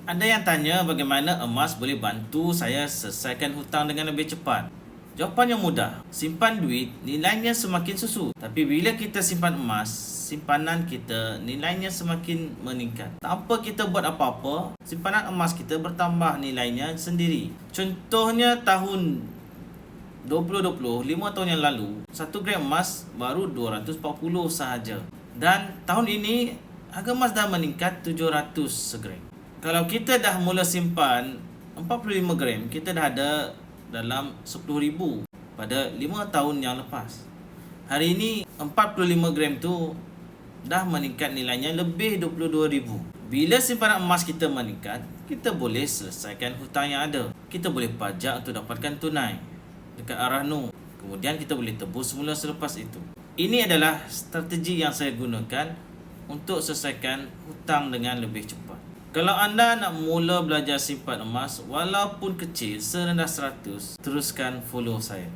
Ada yang tanya bagaimana emas boleh bantu saya selesaikan hutang dengan lebih cepat. Jawapannya mudah. Simpan duit, nilainya semakin susu. Tapi bila kita simpan emas, simpanan kita nilainya semakin meningkat. Tanpa kita buat apa-apa, simpanan emas kita bertambah nilainya sendiri. Contohnya tahun 2020, 5 tahun yang lalu, 1 gram emas baru 240 sahaja. Dan tahun ini, harga emas dah meningkat 700 segram. Kalau kita dah mula simpan 45 gram, kita dah ada dalam 10,000 pada 5 tahun yang lepas. Hari ini 45 gram tu dah meningkat nilainya lebih 22,000. Bila simpanan emas kita meningkat, kita boleh selesaikan hutang yang ada. Kita boleh pajak untuk dapatkan tunai dekat arah no. Kemudian kita boleh tebus semula selepas itu. Ini adalah strategi yang saya gunakan untuk selesaikan hutang dengan lebih cepat. Kalau anda nak mula belajar simpan emas walaupun kecil serendah 100, teruskan follow saya.